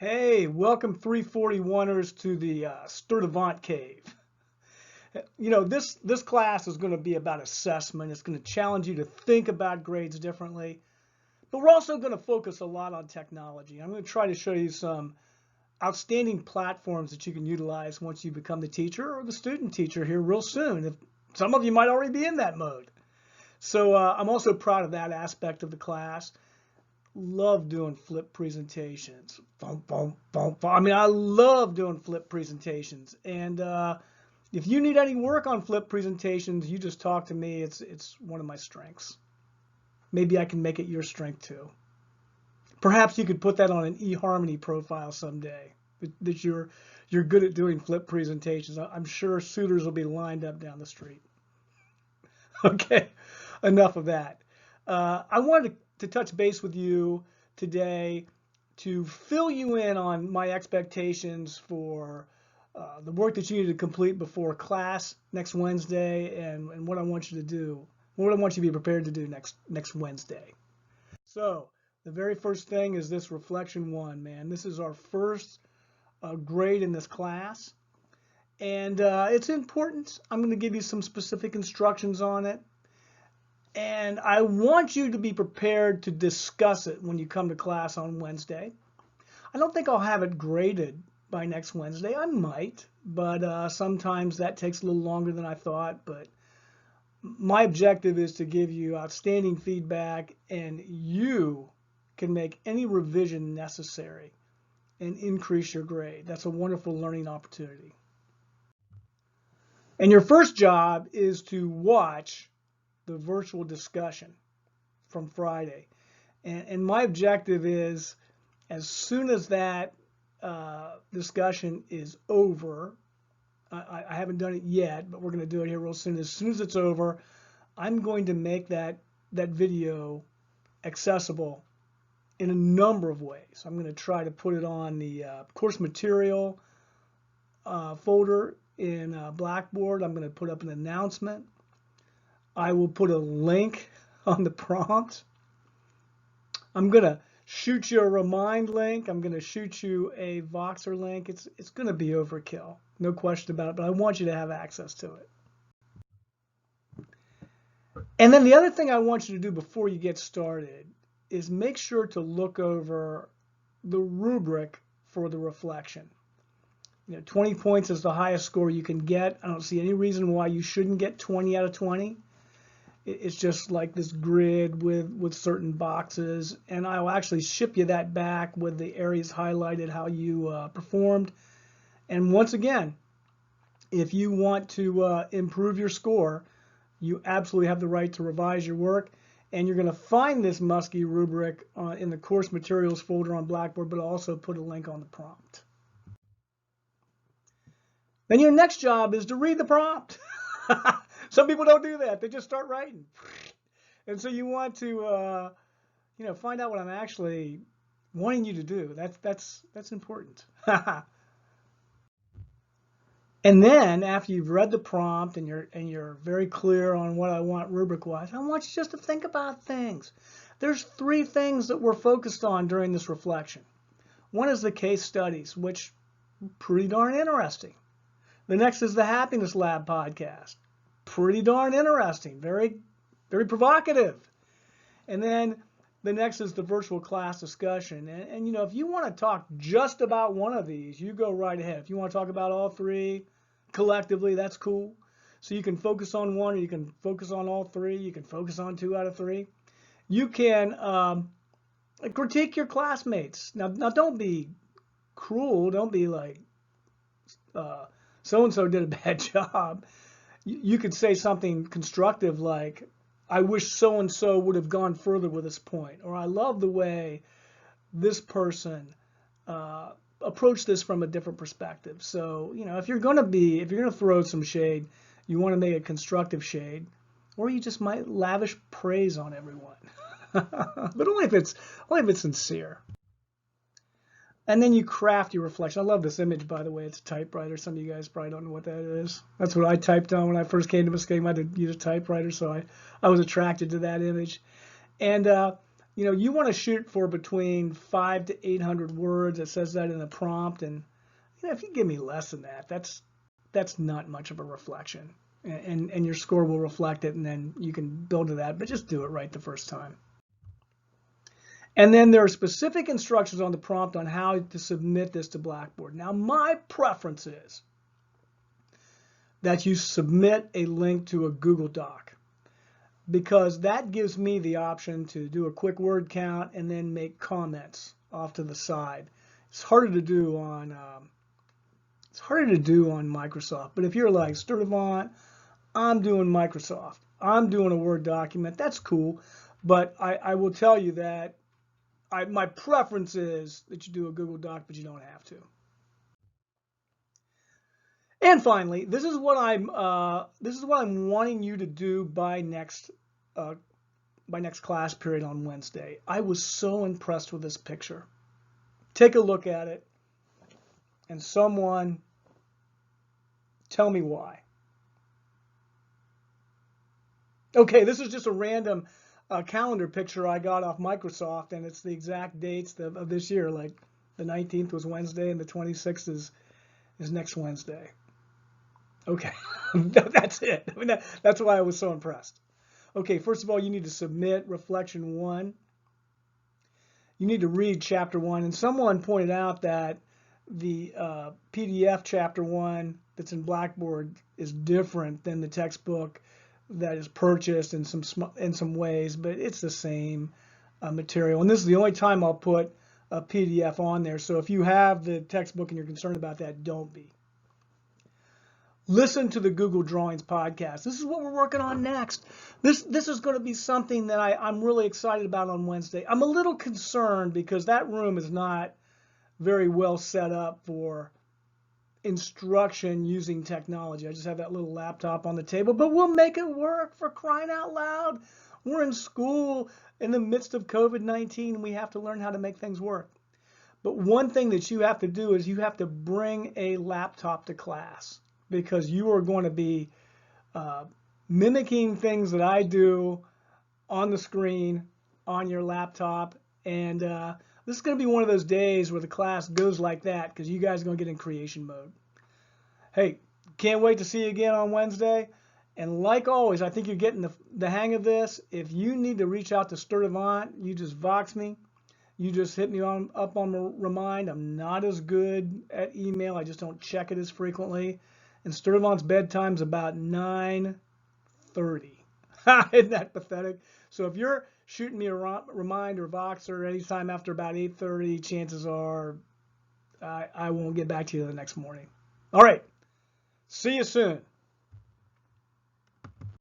Hey, welcome 341ers to the Sturtevant cave. This class is going to be about assessment. It's going to challenge you to think about grades differently, but we're also going to focus a lot on technology. I'm going to try to show you some outstanding platforms that you can utilize once you become the teacher or the student teacher here real soon. Some of you might already be in that mode. So I'm also proud of that aspect of the class. Love doing flip presentations. I mean, I love doing flip presentations. And if you need any work on flip presentations, you just talk to me. It's one of my strengths. Maybe I can make it your strength too. Perhaps you could put that on an eHarmony profile someday, that you're good at doing flip presentations. I'm sure suitors will be lined up down the street. Okay, enough of that. I wanted to touch base with you today to fill you in on my expectations for the work that you need to complete before class next Wednesday, and what I want you to do, what I want you to be prepared to do next Wednesday. So the very first thing is this reflection one, man. This is our first grade in this class, and it's important. I'm going to give you some specific instructions on it. And I want you to be prepared to discuss it when you come to class on Wednesday. I don't think I'll have it graded by next Wednesday. I might, but sometimes that takes a little longer than I thought. But my objective is to give you outstanding feedback, and you can make any revision necessary and increase your grade. That's a wonderful learning opportunity. And your first job is to watch the virtual discussion from Friday. And my objective is, as soon as that discussion is over, I haven't done it yet, but we're going to do it here real soon. As soon as it's over, I'm going to make that video accessible in a number of ways. I'm going to try to put it on the course material folder in Blackboard. I'm going to put up an announcement. I will put a link on the prompt. I'm going to shoot you a remind link. I'm going to shoot you a Voxer link. It's going to be overkill, no question about it, but I want you to have access to it. And then the other thing I want you to do before you get started is make sure to look over the rubric for the reflection. 20 points is the highest score you can get. I don't see any reason why you shouldn't get 20 out of 20. It's just like this grid with certain boxes, and I'll actually ship you that back with the areas highlighted, how you performed. And once again, if you want to improve your score, you absolutely have the right to revise your work, and you're going to find this Muskie rubric in the course materials folder on Blackboard, but I'll also put a link on the prompt. Then your next job is to read the prompt. Some people don't do that. They just start writing. And so you want to, find out what I'm actually wanting you to do. That's important. And then after you've read the prompt and you're very clear on what I want rubric-wise, I want you just to think about things. There's 3 things that we're focused on during this reflection. One is the case studies, which pretty darn interesting. The next is the Happiness Lab podcast. Pretty darn interesting, very, very provocative. And then the next is the virtual class discussion. And if you want to talk just about one of these, you go right ahead. If you want to talk about all 3 collectively, that's cool. So you can focus on one, or you can focus on all 3. You can focus on 2 out of 3. You can critique your classmates. Now don't be cruel. Don't be like, so-and-so did a bad job. You could say something constructive like, I wish so-and-so would have gone further with this point, or I love the way this person approached this from a different perspective. So, if you're going to throw some shade, you want to make a constructive shade, or you just might lavish praise on everyone. But only if it's sincere. And then you craft your reflection. I love this image, by the way. It's a typewriter. Some of you guys probably don't know what that is. That's what I typed on when I first came to Muskego. I had to use a typewriter, so I was attracted to that image. And you want to shoot for between 500 to 800 words. It says that in the prompt, and if you give me less than that, that's not much of a reflection, and your score will reflect it, and then you can build to that. But just do it right the first time. And then there are specific instructions on the prompt on how to submit this to Blackboard. Now, my preference is that you submit a link to a Google Doc, because that gives me the option to do a quick word count and then make comments off to the side. It's harder to do on Microsoft. But if you're like Sturtevant, I'm doing Microsoft, I'm doing a Word document, that's cool. But I will tell you that my preference is that you do a Google Doc, but you don't have to. And finally, this is what I'm wanting you to do by next class period on Wednesday. I was so impressed with this picture. Take a look at it, and someone tell me why. Okay, this is just a random calendar picture I got off Microsoft, and it's the exact dates of this year. Like the 19th was Wednesday, and the 26th is next Wednesday. Okay, that's it. I mean, that's why I was so impressed. Okay, first of all, you need to submit reflection 1. You need to read chapter 1, and someone pointed out that the PDF chapter 1 that's in Blackboard is different than the textbook that is purchased in some ways, but it's the same material. And this is the only time I'll put a PDF on there. So if you have the textbook and you're concerned about that, don't be. Listen to the Google Drawings podcast. This is what we're working on next. This is going to be something that I'm really excited about on Wednesday. I'm a little concerned because that room is not very well set up for instruction using technology. I just have that little laptop on the table, but we'll make it work, for crying out loud. We're in school in the midst of COVID-19, and we have to learn how to make things work. But one thing that you have to do is you have to bring a laptop to class, because you are going to be mimicking things that I do on the screen on your laptop, and this is going to be one of those days where the class goes like that, because you guys are going to get in creation mode. Hey, can't wait to see you again on Wednesday. And like always, I think you're getting the hang of this. If you need to reach out to Sturtevant, you just Vox me. You just hit me up on Remind. I'm not as good at email. I just don't check it as frequently. And Sturtevant's bedtime's about 9:30. Isn't that pathetic? So if you're shooting me a Remind or Voxer anytime after about 8:30, chances are I won't get back to you the next morning. All right. See you soon.